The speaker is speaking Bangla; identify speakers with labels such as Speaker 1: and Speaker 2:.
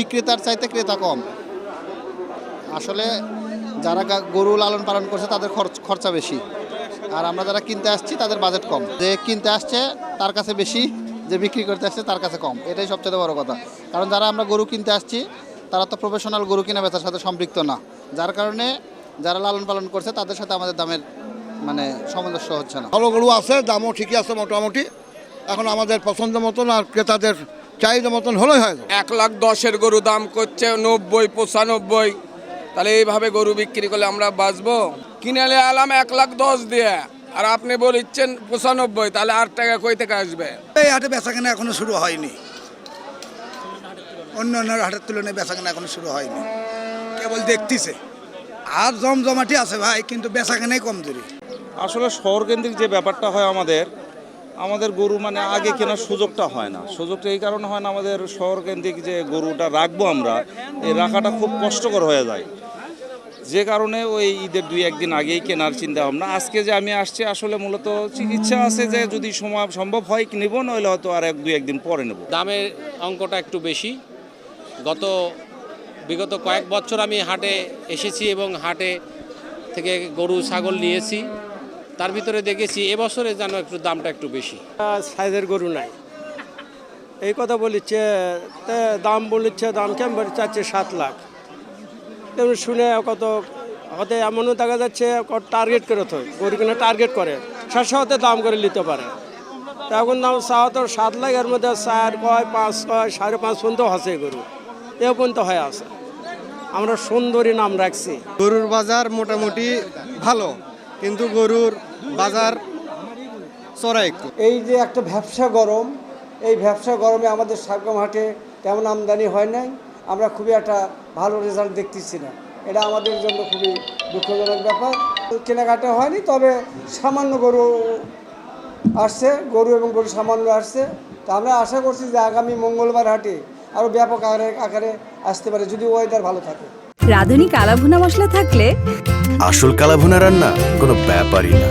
Speaker 1: বিক্রেতার চাইতে ক্রেতা কম। আসলে যারা গরু লালন পালন করছে তাদের খরচা বেশি, আর আমরা যারা কিনতে আসছি তাদের বাজেট কম। যে কিনতে আসছে তার কাছে বেশি, যে বিক্রি করতে আসছে তার কাছে কম, এটাই সবচেয়ে বড় কথা। কারণ যারা আমরা গরু কিনতে আসছি তারা তো প্রফেশনাল গরু কিনা বেচার সাথে সম্পৃক্ত না, যার কারণে যারা লালন পালন করছে তাদের সাথে আমাদের দামের সামঞ্জস্য হচ্ছে না।
Speaker 2: ভালো গরু আছে, দামও ঠিকই আছে মোটামুটি। এখন আমাদের পছন্দ মতন আর ক্রেতাদের চাহিদা মতন হলেই হয়।
Speaker 3: 1,10,000 গরু দাম করছে 90, 95। তাহলে এইভাবে গরু বিক্রি করলে আমরা বাঁচবো? কিনে আলাম 1,10,000 দিয়ে, আর আপনি বলছেন 95, তাহলে 8 টাকা কই থেকে আসবে?
Speaker 4: এই হাটে বেচাকেনা এখনো শুরু হয়নি, অন্য হাটের তুলনায় বেচাকেনা এখনো শুরু হয়নি, কেবল দেখতেছে। আর জমজমাটি আছে ভাই, কিন্তু বেচাকেনাই কমজোরি।
Speaker 5: আসলে শহরকেন্দ্রিক যে ব্যাপারটা হয় আমাদের গরু মানে আগে কেনার সুযোগটা হয় না। সুযোগটা এই কারণে হয় না, আমাদের শহরকেন্দ্রিক যে গরুটা রাখবো আমরা, এই রাখাটা খুব কষ্টকর হয়ে যায়, যে কারণে ওই ঈদের 2-1 দিন আগেই কেনার চিন্তা ভাবনা। আজকে যে আমি আসছি আসলে মূলত ইচ্ছা আছে যে যদি সময় সম্ভব হয় নেব, নইলে হয়তো আর 1-2 দিন পরে নেব।
Speaker 6: দামের অঙ্কটা একটু বেশি। বিগত কয়েক বছর আমি হাটে এসেছি এবং হাটে থেকে গরু ছাগল নিয়েছি, তার ভিতরে দেখেছি এবছরে যেন একটু দামটা একটু বেশি।
Speaker 7: সাইজের গরু নাই এই কথা বলিচ্ছে, দাম বলিচ্ছে, দাম কেমন চাচ্ছে 7 লাখ। তেমন শুনে কত হতে এমনও দেখা যাচ্ছে টার্গেট করে তো গরু কিনা টার্গেট করে 700 দাম করে নিতে পারে। তা এখন দাম চাওয়া তো 7 লাখ, এর মধ্যে 4 কয় 5 কয় 5.5 পর্যন্ত আছে গরু, এ পর্যন্ত হয়ে আছে। আমরা সুন্দরী নাম রাখছি।
Speaker 8: গরুর বাজার মোটামুটি ভালো, কিন্তু গরুর বাজার চড়া একটু।
Speaker 9: এই যে একটা ব্যবসা গরম, এই ব্যবসা গরমে আমাদের সাগম হাটে তেমন আমদানি হয় নাই। আমরা খুবই একটা ভালো রেজাল্ট দেখতেছি না, এটা আমাদের জন্য খুবই দুঃখজনক ব্যাপার। কেনাকাটা হয়নি, তবে সামান্য গরু আসছে, গরু এবং গরু সামান্য আসছে। তা আমরা আশা করছি যে আগামী মঙ্গলবার হাটে আরও ব্যাপক আকারে আসতে পারে, যদি ওয়েদার ভালো থাকে।
Speaker 10: রাঁধুনি কালাভুনা মশলা থাকলে
Speaker 11: আসল কালাভুনা রান্না কোনো ব্যাপারই না।